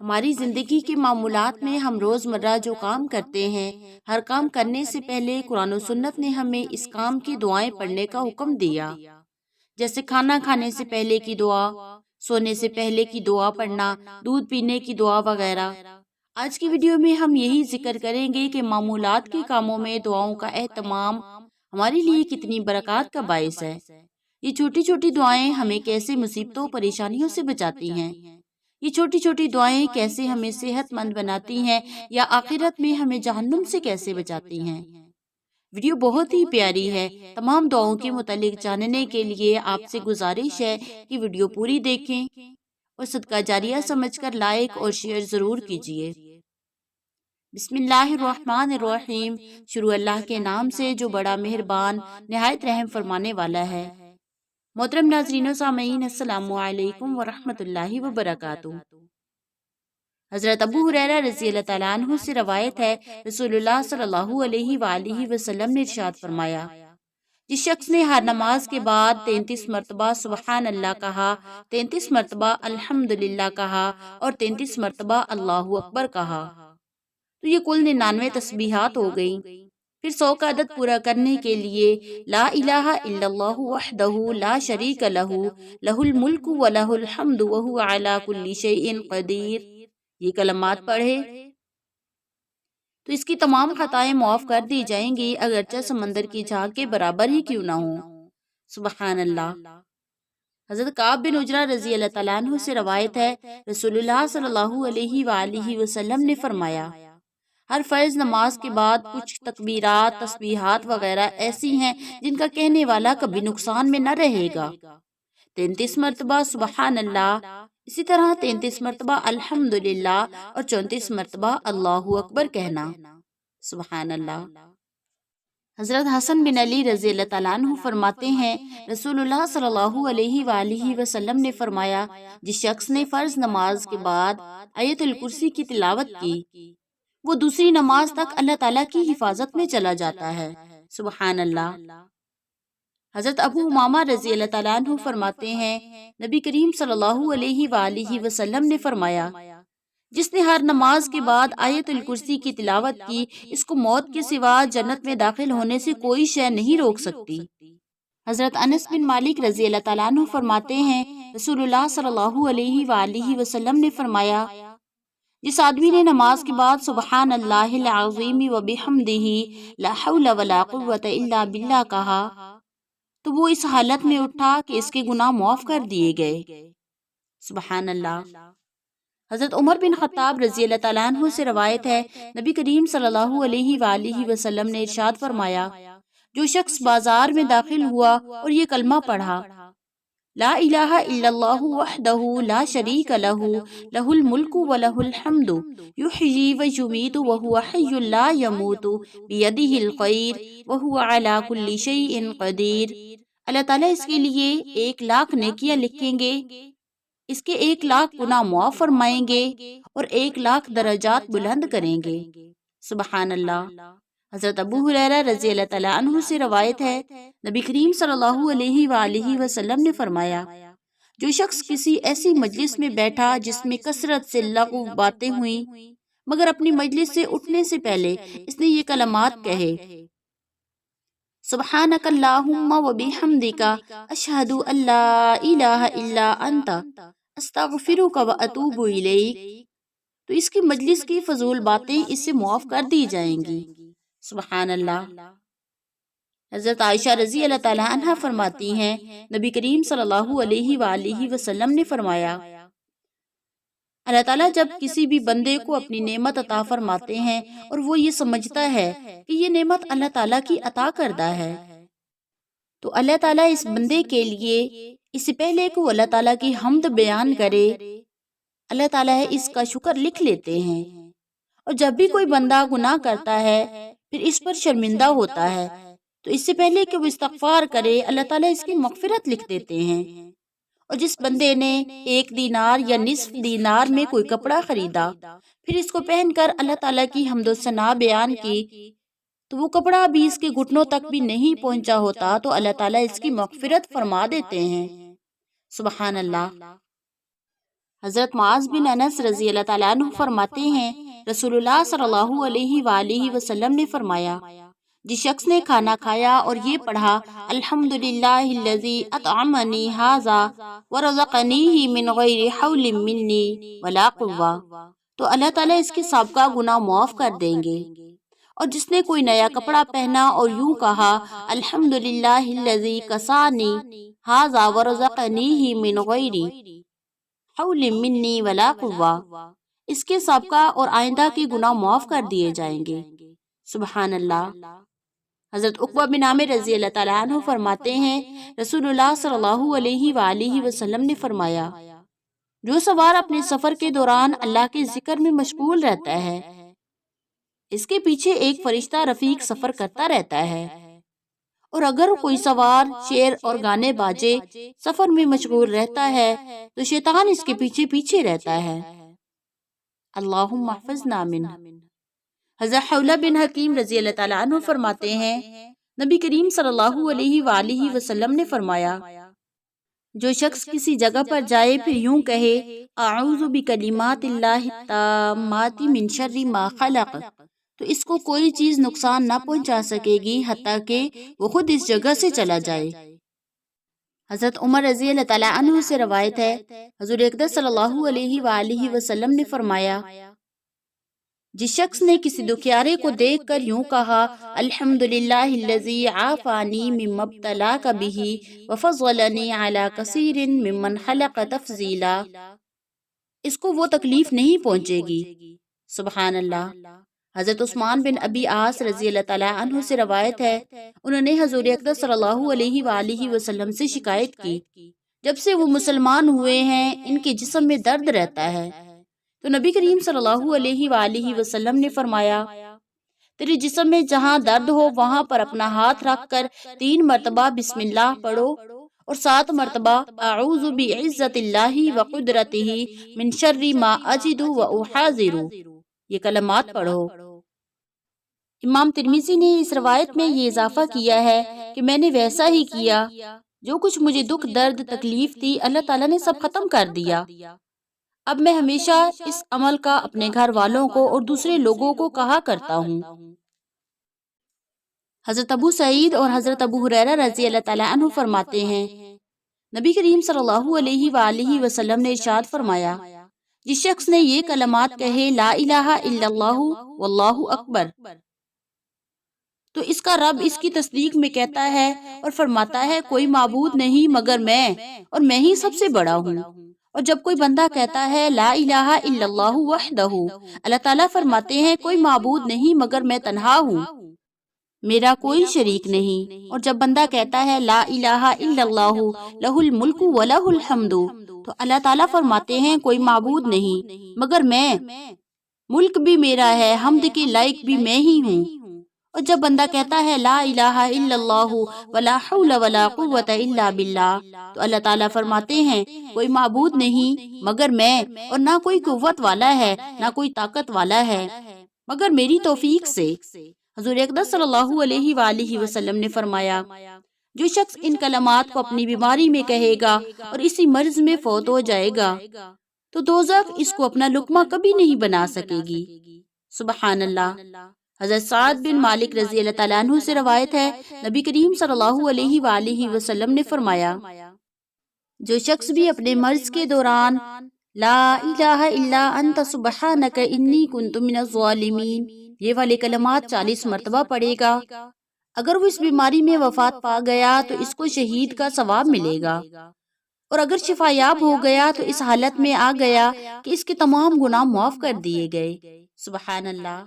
ہماری زندگی کے معمولات میں ہم روزمرہ جو کام کرتے ہیں، ہر کام کرنے سے پہلے قرآن و سنت نے ہمیں اس کام کی دعائیں پڑھنے کا حکم دیا، جیسے کھانا کھانے سے پہلے کی دعا، سونے سے پہلے کی دعا پڑھنا، دودھ پینے کی دعا وغیرہ۔ آج کی ویڈیو میں ہم یہی ذکر کریں گے کہ معمولات کے کاموں میں دعاؤں کا اہتمام ہمارے لیے کتنی برکات کا باعث ہے۔ یہ چھوٹی چھوٹی دعائیں ہمیں کیسے مصیبتوں پریشانیوں سے بچاتی ہیں، یہ چھوٹی چھوٹی دعائیں کیسے ہمیں صحت مند بناتی ہیں یا آخرت میں ہمیں جہنم سے کیسے بچاتی ہیں۔ ویڈیو بہت ہی پیاری ہے۔ تمام دعاؤں کے متعلق جاننے کے لیے آپ سے گزارش ہے کہ ویڈیو پوری دیکھیں اور صدقہ جاریہ سمجھ کر لائک اور شیئر ضرور کیجیے۔ بسم اللہ الرحمن الرحیم، شروع اللہ کے نام سے جو بڑا مہربان نہایت رحم فرمانے والا ہے۔ محترم ناظرین و سامعین، السلام علیکم ورحمۃ اللہ وبرکاتہ۔ حضرت ابو ہریرہ رضی اللہ تعالیٰ عنہ سے روایت ہے، رسول اللہ صلی اللہ علیہ وآلہ وسلم نے ارشاد فرمایا، جس شخص نے ہر نماز کے بعد 33 مرتبہ سبحان اللہ کہا، 33 مرتبہ الحمدللہ کہا اور 33 مرتبہ اللہ اکبر کہا تو یہ کل 99 تسبیحات ہو گئیں۔ پھر 100 کا عدد پورا کرنے کے لیے لا الہ الا اللہ وحدہ لا شریک لہ لہ الملک و لہ الحمد وہو علی کل شیء قدیر، یہ کلمات پڑھے تو اس کی تمام خطائیں معاف کر دی جائیں گی، اگرچہ سمندر کی جھاگ کے برابر ہی کیوں نہ ہوں۔ سبحان اللہ۔ حضرت کعب بن عجرہ رضی اللہ تعالیٰ عنہ سے روایت ہے، رسول اللہ صلی اللہ علیہ وآلہ وسلم نے فرمایا، ہر فرض نماز کے بعد کچھ تکبیرات، تسبیحات وغیرہ ایسی ہیں جن کا کہنے والا کبھی نقصان میں نہ رہے گا۔ 33 مرتبہ سبحان اللہ، اسی طرح 33 مرتبہ الحمدللہ اور 34 مرتبہ اللہ اکبر کہنا۔ سبحان اللہ۔ حضرت حسن بن علی رضی اللہ تعالیٰ عنہ فرماتے ہیں، رسول اللہ صلی اللہ علیہ وآلہ وسلم نے فرمایا، جس شخص نے فرض نماز کے بعد آیت الکرسی کی تلاوت کی، وہ دوسری نماز تک اللہ تعالیٰ کی حفاظت میں چلا جاتا ہے۔ سبحان اللہ۔ حضرت ابو امامہ رضی اللہ تعالیٰ عنہ فرماتے ہیں، نبی کریم صلی اللہ علیہ وآلہ وسلم نے فرمایا، جس نے ہر نماز کے بعد آیت الکرسی کی تلاوت کی، اس کو موت کے سوا جنت میں داخل ہونے سے کوئی شے نہیں روک سکتی۔ حضرت انس بن مالک رضی اللہ تعالیٰ عنہ فرماتے ہیں، رسول اللہ صلی اللہ علیہ وآلہ وسلم نے فرمایا، جس آدمی نے نماز کے بعد سبحان اللہ العظیم وبحمدہ لا حول ولا قوة الا باللہ کہا تو وہ اس حالت میں اٹھا کہ اس کے گناہ معاف کر دیے گئے۔ سبحان اللہ۔ حضرت عمر بن خطاب رضی اللہ تعالیٰ عنہ سے روایت ہے، نبی کریم صلی اللہ علیہ وآلہ وسلم نے ارشاد فرمایا، جو شخص بازار میں داخل ہوا اور یہ کلمہ پڑھا، لا الہ الا اللہ وحدہ لا شریک لہ لہ الملک و لہ الحمد یحیی و یمیت وہو حی لا یموت بیدہ الخیر وہو علی کل شیء قدیر، اللہ تعالیٰ اس کے لیے 1,00,000 نیکیاں لکھیں گے، اس کے 1,00,000 گناہ معاف فرمائیں گے اور 1,00,000 درجات بلند کریں گے۔ سبحان اللہ۔ حضرت ابو ہریرہ رضی اللہ تعالیٰ عنہ سے روایت ہے، نبی کریم صلی اللہ علیہ وآلہ وسلم نے فرمایا، جو شخص کسی ایسی مجلس میں بیٹھا جس میں کثرت سے لغو باتیں ہوئیں، مگر اپنی مجلس سے اٹھنے سے پہلے اس نے یہ کلمات کہے، سبحانک اللہم وبحمدک اشہد ان لا الہ الا انت استغفرک واتوب الیک، تو اس کی مجلس کی فضول باتیں اس سے معاف کر دی جائیں گی۔ سبحان اللہ۔ حضرت عائشہ رضی اللہ تعالیٰ عنہ فرماتی ہیں، نبی کریم صلی اللہ علیہ وآلہ وسلم نے فرمایا، اللہ تعالیٰ جب کسی بھی بندے کو اپنی نعمت عطا فرماتے ہیں اور وہ یہ سمجھتا ہے کہ یہ نعمت اللہ تعالیٰ کی عطا کردہ ہے، تو اللہ تعالیٰ اس بندے کے لیے اس سے پہلے کہ وہ اللہ تعالیٰ کی حمد بیان کرے، اللہ تعالیٰ اس کا شکر لکھ لیتے ہیں، اور جب بھی کوئی بندہ گناہ کرتا ہے پھر اس پر شرمندہ ہوتا ہے تو اس سے پہلے کہ وہ استغفار کرے، اللہ تعالیٰ اس کی مغفرت لکھ دیتے ہیں۔ اور جس بندے نے 1 دینار یا نصف دینار میں کوئی کپڑا خریدا، پھر اس کو پہن کر اللہ تعالیٰ کی حمد و ثنا بیان کی، تو وہ کپڑا بھی اس کے گھٹنوں تک بھی نہیں پہنچا ہوتا تو اللہ تعالیٰ اس کی مغفرت فرما دیتے ہیں۔ سبحان اللہ۔ حضرت معاذ بن انس رضی اللہ تعالیٰ عنہ فرماتے ہیں رسول اللہ صلی اللہ علیہ وآلہ وسلم نے فرمایا جس شخص نے کھانا کھایا اور یہ پڑھا الحمدللہ الذی اطعمنی ھذا ورزقنیہ من غیر حول منی ولا قوہ، تو اللہ تعالیٰ اس کے سابقہ گناہ معاف کر دیں گے۔ اور جس نے کوئی نیا کپڑا پہنا اور یوں کہا الحمدللہ الذی کسانی ھذا ورزقنیہ من غیر حول منی ولا قوہ، اس کے سابقہ اور آئندہ کے گناہ معاف کر دیے جائیں گے۔ سبحان اللہ۔ حضرت عقبہ بن عامر رضی اللہ تعالیٰ عنہ فرماتے ہیں رسول اللہ صلی اللہ علیہ وآلہ وسلم نے فرمایا جو سوار اپنے سفر کے دوران اللہ کے ذکر میں مشغول رہتا ہے اس کے پیچھے ایک فرشتہ رفیق سفر کرتا رہتا ہے، اور اگر کوئی سوار شعر اور گانے باجے سفر میں مشغول رہتا ہے تو شیطان اس کے پیچھے پیچھے رہتا ہے۔ اللہم احفظنا منہ۔ حضرت حولہ بن حکیم رضی اللہ تعالیٰ عنہ فرماتے ہیں نبی کریم صلی اللہ علیہ وآلہ وسلم نے فرمایا جو شخص کسی جگہ پر جائے پھر یوں کہے اعوذ بکلمات اللہ التامات من شر ما خلق، تو اس کو کوئی چیز نقصان نہ پہنچا سکے گی حتیٰ کہ وہ خود اس جگہ سے چلا جائے۔ حضرت عمر رضی اللہ تعالیٰ عنہ سے روایت ہے حضور اقدس صلی اللہ علیہ وآلہ وسلم نے فرمایا جس شخص نے کسی دکھیارے کو دیکھ کر یوں کہا الحمدللہ الذی عافانی مما ابتلاک بہ وفضلنی علی کثیر ممن خلق تفضیلا، اس کو وہ تکلیف نہیں پہنچے گی۔ سبحان اللہ۔ حضرت عثمان بن ابی عاص رضی اللہ تعالیٰ عنہ سے روایت ہے انہوں نے حضور اقدس صلی اللہ علیہ وآلہ وسلم سے شکایت کی جب سے وہ مسلمان ہوئے ہیں ان کے جسم میں درد رہتا ہے، تو نبی کریم صلی اللہ علیہ وآلہ وسلم نے فرمایا تیرے جسم میں جہاں درد ہو وہاں پر اپنا ہاتھ رکھ کر 3 مرتبہ بسم اللہ پڑھو اور 7 مرتبہ اعوذ بعزت اللہ وقدرتہ من شر ما اجد واحاذر، یہ کلمات پڑھو۔ امام ترمذی نے اس روایت میں یہ اضافہ کیا ہے کہ میں نے ویسا ہی کیا، جو کچھ مجھے دکھ درد تکلیف تھی اللہ تعالیٰ نے سب ختم کر دیا۔ اب میں ہمیشہ اس عمل کا اپنے گھر والوں کو اور دوسرے لوگوں کو کہا کرتا ہوں۔ حضرت ابو سعید اور حضرت ابو ہریرہ رضی اللہ تعالیٰ عنہ فرماتے ہیں نبی کریم صلی اللہ علیہ وآلہ وسلم نے ارشاد فرمایا جس شخص نے یہ کلمات کہے لا الہ الا اللہ واللہ اکبر، تو اس کا رب اس کی تصدیق میں کہتا ہے اور فرماتا ہے کوئی معبود نہیں مگر میں، اور میں ہی سب سے بڑا ہوں۔ اور جب کوئی بندہ کہتا ہے لا الہ الا اللہ وحدہ، اللہ تعالیٰ فرماتے ہیں کوئی معبود نہیں مگر میں تنہا ہوں، میرا کوئی شریک نہیں۔ اور جب بندہ کہتا ہے لا الہ الا اللہ لہ الملک ولہ الحمد، تو اللہ تعالیٰ فرماتے ہیں کوئی معبود نہیں مگر میں، ملک بھی میرا ہے، حمد کے لائق بھی میں ہی ہوں۔ اور جب بندہ کہتا ہے لا الہ الا اللہ ولا حول ولا قوة الا باللہ، تو اللہ تعالیٰ فرماتے ہیں کوئی معبود نہیں مگر میں، اور نہ کوئی قوت والا ہے نہ کوئی طاقت والا ہے مگر میری توفیق سے۔ حضور اقدس صلی اللہ علیہ وآلہ وسلم نے فرمایا جو شخص ان کلمات کو اپنی بیماری میں کہے گا اور اسی مرض میں فوت ہو جائے گا تو دوزخ اس کو اپنا لقمہ کبھی نہیں بنا سکے گی۔ سبحان اللہ۔ حضرت سعد بن مالک رضی اللہ تعالیٰ عنہ سے روایت ہے نبی کریم صلی اللہ علیہ وآلہ وسلم نے فرمایا جو شخص بھی اپنے مرض کے دوران لا الہ الا انت سبحانک انی کنت من الظالمین یہ والے کلمات 40 مرتبہ پڑھے گا، اگر وہ اس بیماری میں وفات پا گیا تو اس کو شہید کا ثواب ملے گا، اور اگر شفا یاب ہو گیا تو اس حالت میں آ گیا کہ اس کے تمام گناہ معاف کر دیے گئے۔ سبحان اللہ۔